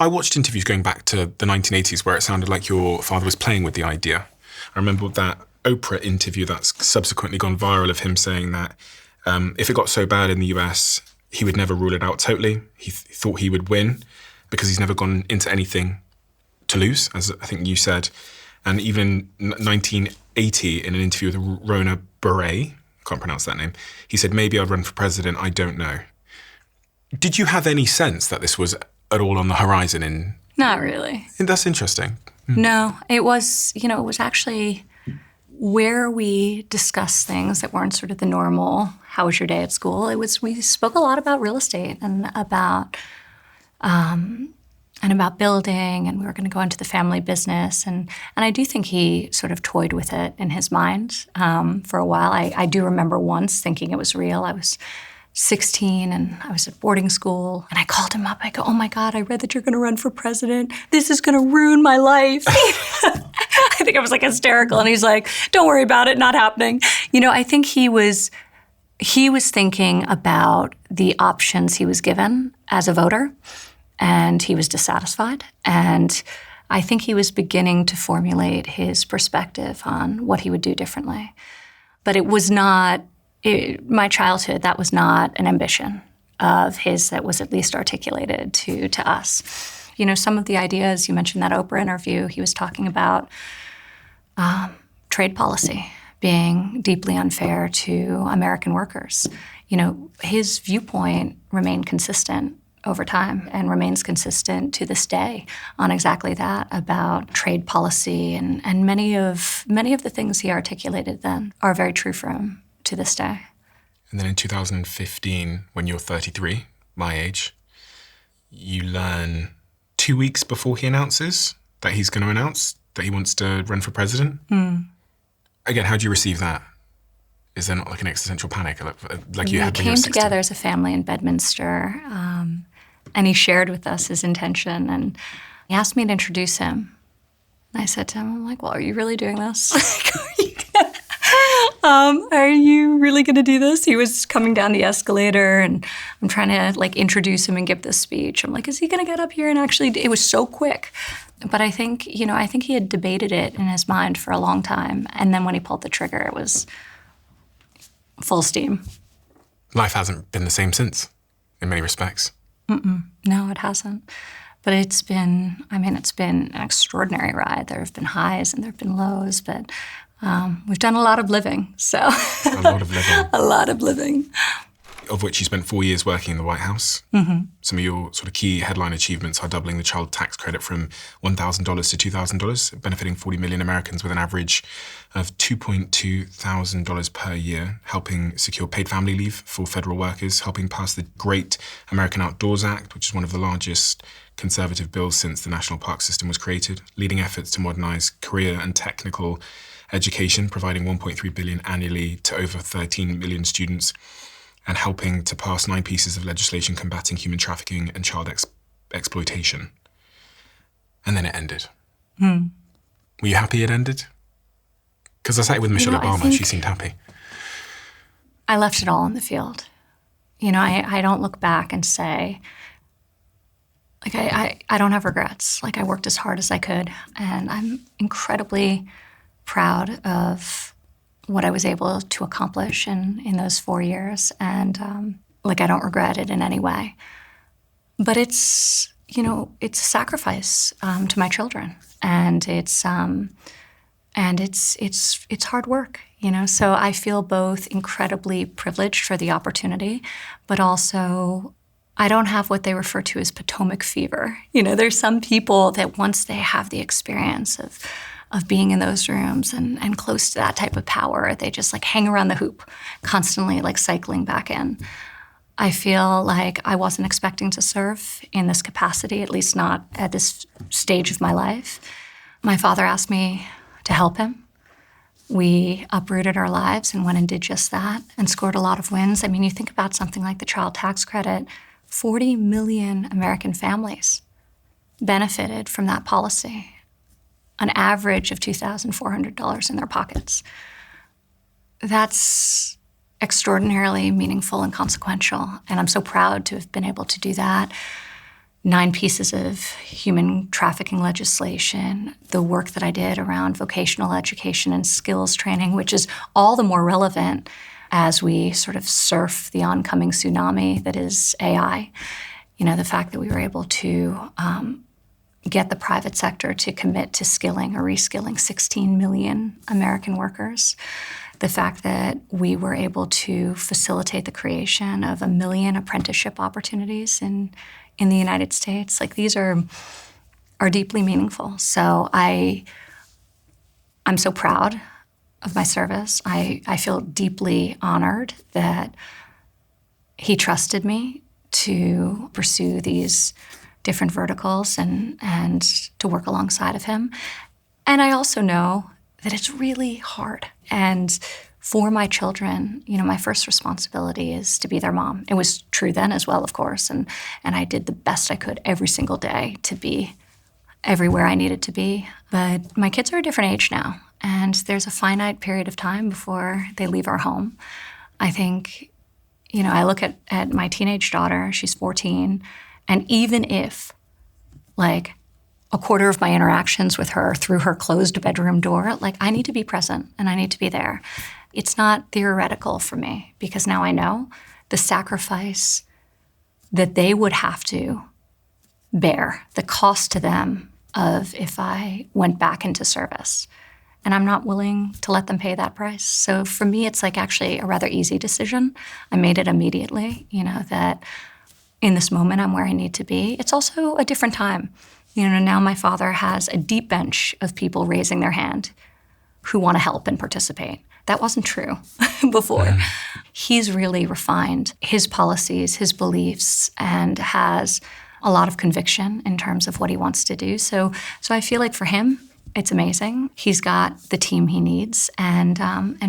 I watched interviews going back to the 1980s where it sounded like your father was playing with the idea. I remember that Oprah interview that's subsequently gone viral of him saying that if it got so bad in the US, he would never rule it out totally. He thought he would win because he's never gone into anything to lose, as I think you said. And even in 1980, in an interview with Rona Beret, I can't pronounce that name, he said, maybe I'd run for president, I don't know. Did you have any sense that this was at all on the horizon? Not really. That's interesting. No, it was actually where we discussed things that weren't sort of the normal, how was your day at school? We spoke a lot about real estate and about building, and we were going to go into the family business. And I do think he sort of toyed with it in his mind for a while. I do remember once thinking it was real. I was 16 and I was at boarding school, and I called him up. I go, oh my God, I read that you're going to run for president. This is going to ruin my life. I think I was like hysterical, and he's like, don't worry about it, not happening. I think he was thinking about the options he was given as a voter, and he was dissatisfied. And I think he was beginning to formulate his perspective on what he would do differently. But it was not, my childhood, that was not an ambition of his that was at least articulated to us. Some of the ideas, you mentioned that Oprah interview, he was talking about trade policy being deeply unfair to American workers. His viewpoint remained consistent over time and remains consistent to this day on exactly that, about trade policy, and many of the things he articulated then are very true for him to this day. And then in 2015, when you're 33, my age, you learn 2 weeks before he announces that he's going to announce that he wants to run for president. Again, how do you receive that? Is there not like an existential panic like you had when you were 16? We came together as a family in Bedminster, and he shared with us his intention, and he asked me to introduce him. And I said to him, I'm like, well, are you really doing this? Are you really going to do this? He was coming down the escalator, and I'm trying to introduce him and give this speech. I'm like, is he going to get up here and actually? It was so quick. But I think he had debated it in his mind for a long time. And then when he pulled the trigger, it was full steam. Life hasn't been the same since, in many respects. No, it hasn't. But it's been an extraordinary ride. There have been highs and there have been lows, but we've done a lot of living, so. A lot of living. A lot of living. Of which you spent 4 years working in the White House. Some of your sort of key headline achievements are doubling the child tax credit from $1,000 to $2,000, benefiting 40 million Americans with an average of $2,200 per year, helping secure paid family leave for federal workers, helping pass the Great American Outdoors Act, which is one of the largest conservative bills since the national park system was created, leading efforts to modernize career and technical education, providing $1.3 billion annually to over 13 million students, and helping to pass 9 pieces of legislation combating human trafficking and child exploitation. And then it ended. Were you happy it ended? Because I sat with Michelle Obama, she seemed happy. I left it all in the field. I don't look back and say, I don't have regrets. I worked as hard as I could, and I'm incredibly proud of what I was able to accomplish in those 4 years. And I don't regret it in any way. But it's a sacrifice to my children. And it's hard work, So I feel both incredibly privileged for the opportunity, but also I don't have what they refer to as Potomac fever. There's some people that once they have the experience of being in those rooms and close to that type of power, they just hang around the hoop, constantly cycling back in. I feel like I wasn't expecting to serve in this capacity, at least not at this stage of my life. My father asked me to help him. We uprooted our lives and went and did just that and scored a lot of wins. You think about something like the child tax credit, 40 million American families benefited from that policy. An average of $2,400 in their pockets. That's extraordinarily meaningful and consequential, and I'm so proud to have been able to do that. 9 pieces of human trafficking legislation, the work that I did around vocational education and skills training, which is all the more relevant as we sort of surf the oncoming tsunami that is AI. The fact that we were able to get the private sector to commit to skilling or reskilling 16 million American workers. The fact that we were able to facilitate the creation of 1 million apprenticeship opportunities in the United States. These are deeply meaningful. So I'm so proud of my service. I feel deeply honored that he trusted me to pursue these different verticals and to work alongside of him. And I also know that it's really hard. And for my children, my first responsibility is to be their mom. It was true then as well, of course. And I did the best I could every single day to be everywhere I needed to be. But my kids are a different age now. And there's a finite period of time before they leave our home. I think, I look at my teenage daughter, she's 14, and even if, a quarter of my interactions with her through her closed bedroom door, I need to be present and I need to be there. It's not theoretical for me because now I know the sacrifice that they would have to bear, the cost to them of if I went back into service. And I'm not willing to let them pay that price. So for me, it's actually a rather easy decision. I made it immediately, that in this moment, I'm where I need to be. It's also a different time. Now my father has a deep bench of people raising their hand who want to help and participate. That wasn't true before. He's really refined his policies, his beliefs, and has a lot of conviction in terms of what he wants to do. So I feel for him, it's amazing. He's got the team he needs. And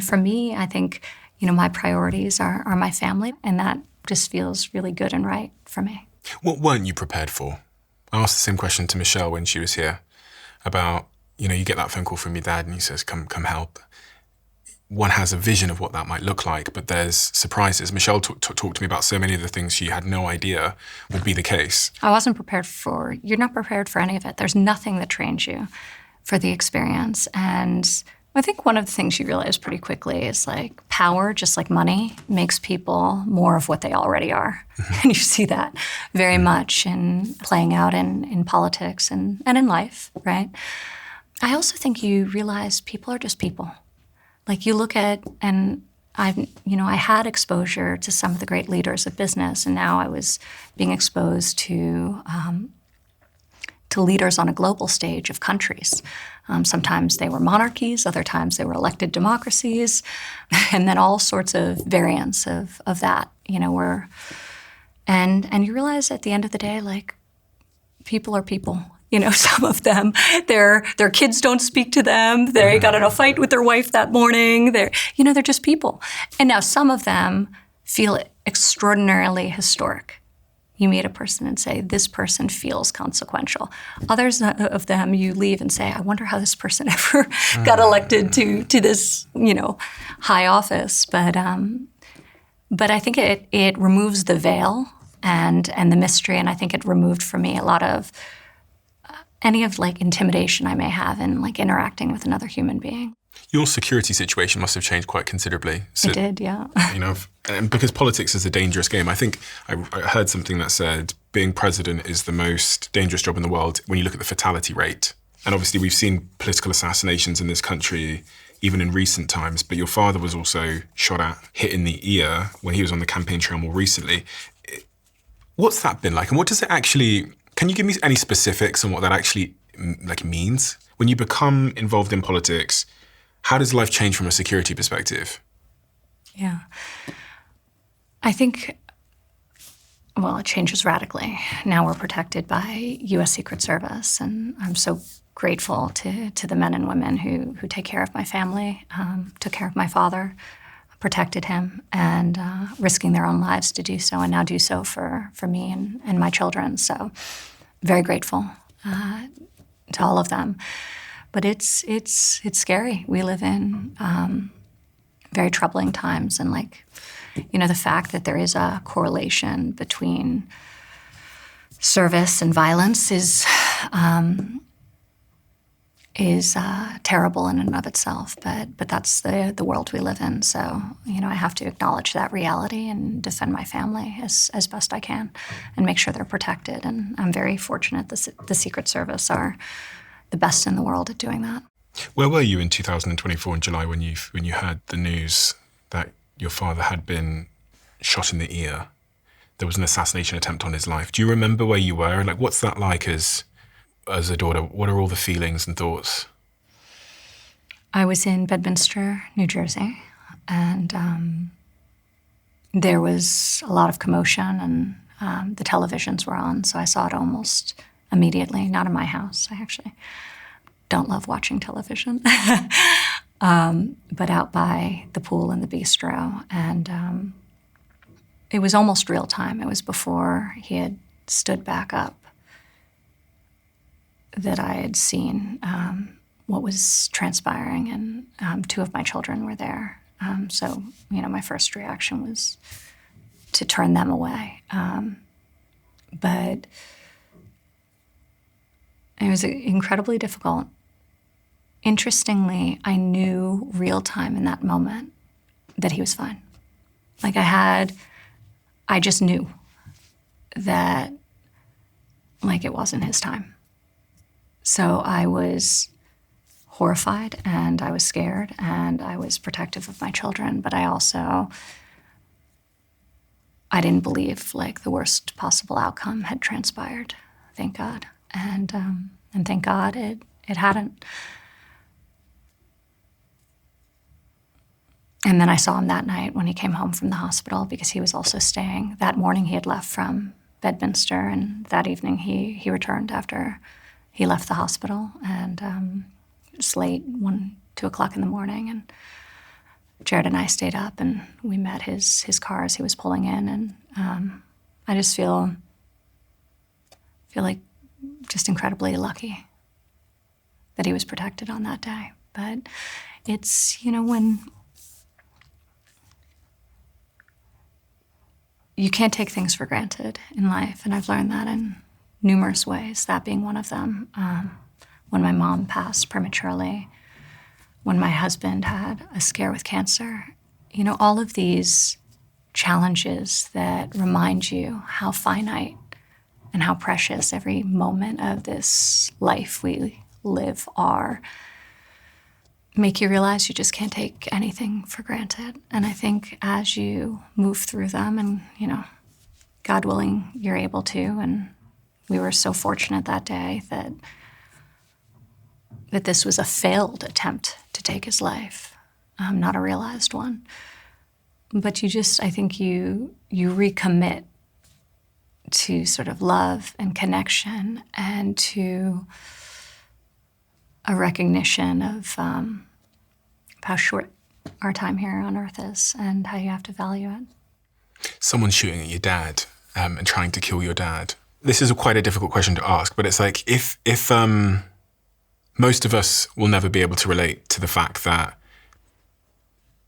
for me, I think, my priorities are my family, and that just feels really good and right for me. What weren't you prepared for? I asked the same question to Michelle when she was here about, you get that phone call from your dad and he says, come help. One has a vision of what that might look like, but there's surprises. Michelle talked to me about so many of the things she had no idea would be the case. You're not prepared for any of it. There's nothing that trains you for the experience. And I think one of the things you realize pretty quickly is power, just like money, makes people more of what they already are. Mm-hmm. And you see that very much in playing out in politics and in life, right? I also think you realize people are just people. You look at, and I had exposure to some of the great leaders of business, and now I was being exposed to leaders on a global stage of countries. Sometimes they were monarchies, other times they were elected democracies, and then all sorts of variants of that, and you realize at the end of the day, people are people. Some of them, their kids don't speak to them. They got in a fight with their wife that morning. They're just people. And now some of them feel extraordinarily historic. You meet a person and say, this person feels consequential. Others of them, you leave and say, I wonder how this person ever got elected to this, high office. But I think it removes the veil and the mystery, and I think it removed for me a lot of any of intimidation I may have in interacting with another human being. Your security situation must have changed quite considerably. So, it did, yeah. And because politics is a dangerous game. I think I heard something that said being president is the most dangerous job in the world when you look at the fatality rate. And obviously we've seen political assassinations in this country even in recent times, but your father was also shot at, hit in the ear when he was on the campaign trail more recently. What's that been like? And what does it actually, can you give me any specifics on what that actually means? When you become involved in politics, how does life change from a security perspective? Yeah. I think, it changes radically. Now we're protected by U.S. Secret Service, and I'm so grateful to the men and women who take care of my family, took care of my father, protected him, and risking their own lives to do so, and now do so for me and my children. So very grateful to all of them. But it's scary. We live in very troubling times, and the fact that there is a correlation between service and violence is terrible in and of itself, but that's the world we live in. So, I have to acknowledge that reality and defend my family as best I can and make sure they're protected. And I'm very fortunate the Secret Service are the best in the world at doing that. Where were you in 2024 in July when you heard the news that your father had been shot in the ear? There was an assassination attempt on his life. Do you remember where you were? Like, what's that like as a daughter? What are all the feelings and thoughts? I was in Bedminster, New Jersey, and there was a lot of commotion, and the televisions were on, so I saw it almost immediately. Not in my house. I actually don't love watching television, but out by the pool and the bistro, and it was almost real time. It was before he had stood back up that I had seen what was transpiring, and two of my children were there. So, my first reaction was to turn them away. But it was incredibly difficult. Interestingly, I knew real time in that moment that he was fine. Like I just knew that, like, it wasn't his time. So I was horrified, and I was scared, and I was protective of my children, but I didn't believe, like, the worst possible outcome had transpired, thank God. And thank God it hadn't. And then I saw him that night when he came home from the hospital, because he was also staying. That morning he had left from Bedminster, and that evening he returned after he left the hospital. And it was late, 2 o'clock in the morning, and Jared and I stayed up, and we met his car as he was pulling in. And I just feel like just incredibly lucky that he was protected on that day. But it's, when you can't take things for granted in life, and I've learned that in numerous ways, that being one of them. When my mom passed prematurely, when my husband had a scare with cancer, all of these challenges that remind you how finite and how precious every moment of this life we live are, make you realize you just can't take anything for granted. And I think as you move through them, and, God willing, you're able to, and we were so fortunate that day that this was a failed attempt to take his life, not a realized one. But I think you recommit to sort of love and connection, and to a recognition of how short our time here on Earth is, and how you have to value it. Someone shooting at your dad and trying to kill your dad. This is quite a difficult question to ask, but it's like, if most of us will never be able to relate to the fact that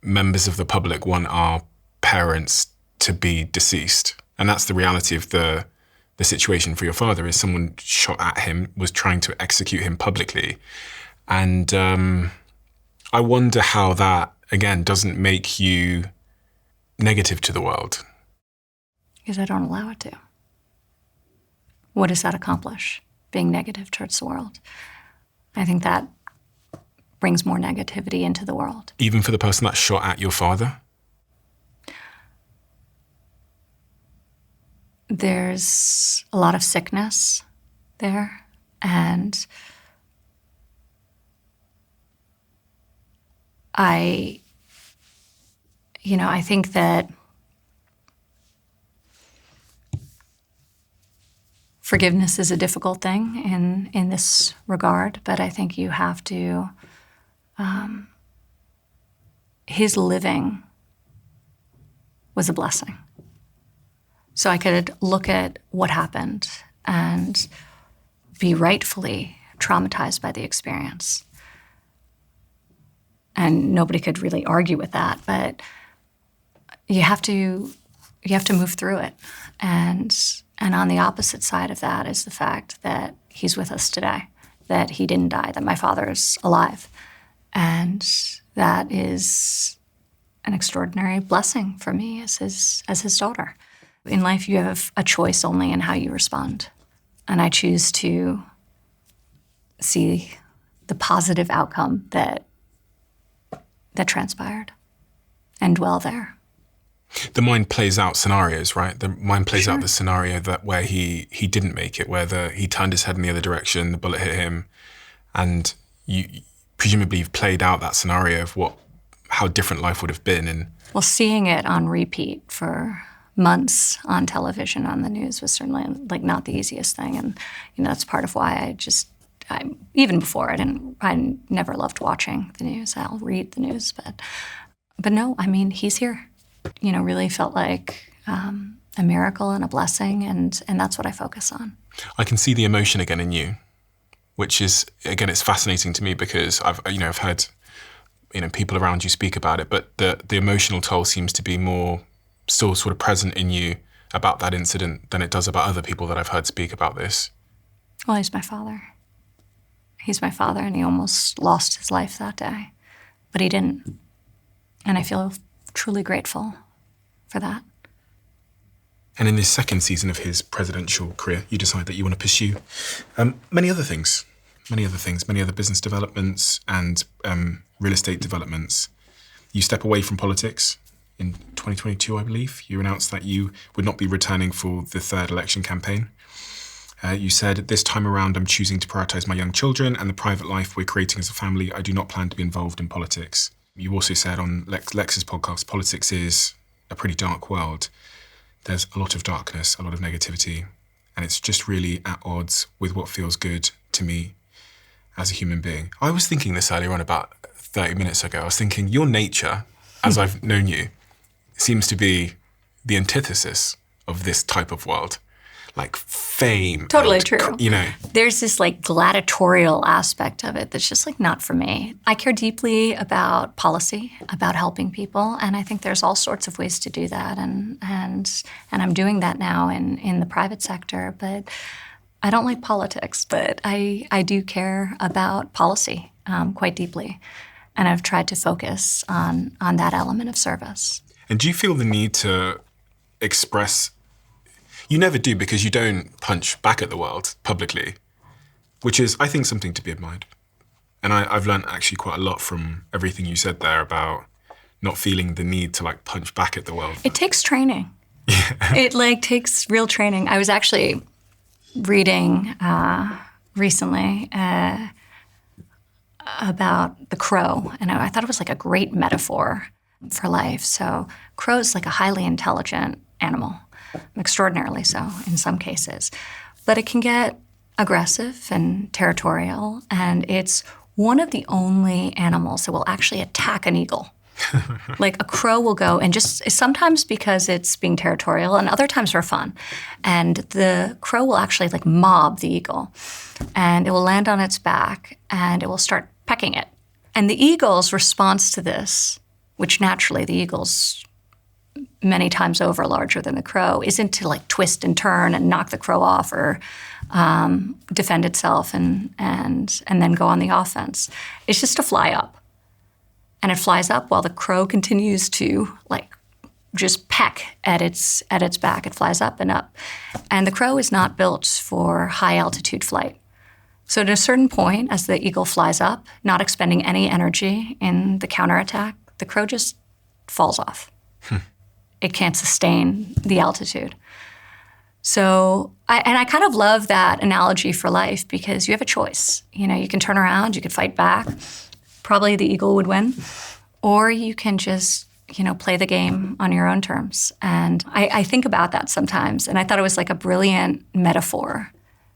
members of the public want our parents to be deceased. And that's the reality of the situation for your father, is someone shot at him, was trying to execute him publicly. And I wonder how that, again, doesn't make you negative to the world. Because I don't allow it to. What does that accomplish, being negative towards the world? I think that brings more negativity into the world. Even for the person that shot at your father? There's a lot of sickness there, and I think that forgiveness is a difficult thing in this regard, but I think you have to, his living was a blessing. So I could look at what happened and be rightfully traumatized by the experience. And nobody could really argue with that, but you have to move through it and And on the opposite side of that is the fact that he's with us today, that he didn't die, that my father's alive. And that is an extraordinary blessing for me as his daughter. In life, you have a choice only in how you respond. And I choose to see the positive outcome that transpired and dwell there. The mind plays out scenarios, right? The mind plays out the scenario that where he didn't make it, where he turned his head in the other direction, the bullet hit him, and you presumably you've played out that scenario of how different life would have been. And well, seeing it on repeat for months on television, on the news, was certainly like not the easiest thing, and that's part of why I even before I never loved watching the news. I'll read the news, but no, I mean, he's here. Really felt like a miracle and a blessing, and that's what I focus on. I can see the emotion again in you, which is, again, it's fascinating to me because I've heard people around you speak about it, but the emotional toll seems to be more still sort of present in you about that incident than it does about other people that I've heard speak about this. Well, he's my father. He's my father, and he almost lost his life that day, but he didn't, and I feel truly grateful for that. And in this second season of his presidential career, you decide that you want to pursue many other business developments and real estate developments. You step away from politics in 2022, I believe. You announced that you would not be returning for the third election campaign. You said, this time around, I'm choosing to prioritize my young children and the private life we're creating as a family. I do not plan to be involved in politics. You also said on Lex's podcast, politics is a pretty dark world. There's a lot of darkness, a lot of negativity, and it's just really at odds with what feels good to me as a human being. I was thinking this earlier on about 30 minutes ago. I was thinking your nature, as I've known you, seems to be the antithesis of this type of world. Like fame. Totally true. There's this like gladiatorial aspect of it that's just like not for me. I care deeply about policy, about helping people, and I think there's all sorts of ways to do that, and I'm doing that now in the private sector. But I don't like politics, but I do care about policy quite deeply, and I've tried to focus on that element of service. And do you feel the need to express? You never do, because you don't punch back at the world publicly, which is, I think, something to be admired. And I've learned actually quite a lot from everything you said there about not feeling the need to like punch back at the world. It takes training. Yeah. It takes real training. I was actually reading recently about the crow, and I thought it was like a great metaphor for life. So crow's like a highly intelligent animal. Extraordinarily so in some cases. But it can get aggressive and territorial, and it's one of the only animals that will actually attack an eagle. Like a crow will go and just, sometimes because it's being territorial and other times for fun. And the crow will actually like mob the eagle, and it will land on its back and it will start pecking it. And the eagle's response to this, which naturally the eagle's many times over larger than the crow, isn't to like twist and turn and knock the crow off or defend itself and then go on the offense. It's just to fly up. And it flies up while the crow continues to like just peck at its back. It flies up and up. And the crow is not built for high altitude flight. So at a certain point, as the eagle flies up, not expending any energy in the counterattack, the crow just falls off. It can't sustain the altitude. So, I kind of love that analogy for life, because you have a choice. You can turn around, you could fight back. Probably the eagle would win. Or you can just, play the game on your own terms. And I think about that sometimes. And I thought it was like a brilliant metaphor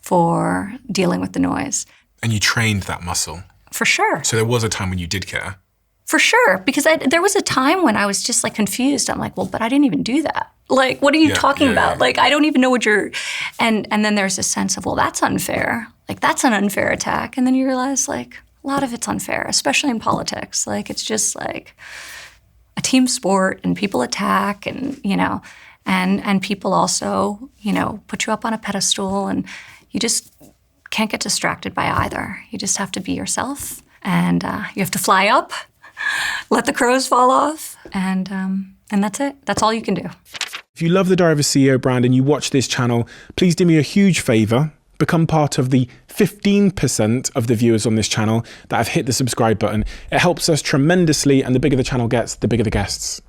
for dealing with the noise. And you trained that muscle. For sure. So there was a time when you did care. For sure, because there was a time when I was just like confused. I'm like, well, but I didn't even do that. Like, what are you talking about? Like, I don't even know what you're, and then there's a sense of, well, that's unfair. Like, that's an unfair attack. And then you realize, like, a lot of it's unfair, especially in politics. Like, it's just like a team sport and people attack and, And people also, put you up on a pedestal, and you just can't get distracted by either. You just have to be yourself, and you have to fly up, let the crows fall off, and that's it. That's all you can do. If you love the Diary of a CEO brand and you watch this channel, please do me a huge favor. Become part of the 15% of the viewers on this channel that have hit the subscribe button. It helps us tremendously, and the bigger the channel gets, the bigger the guests.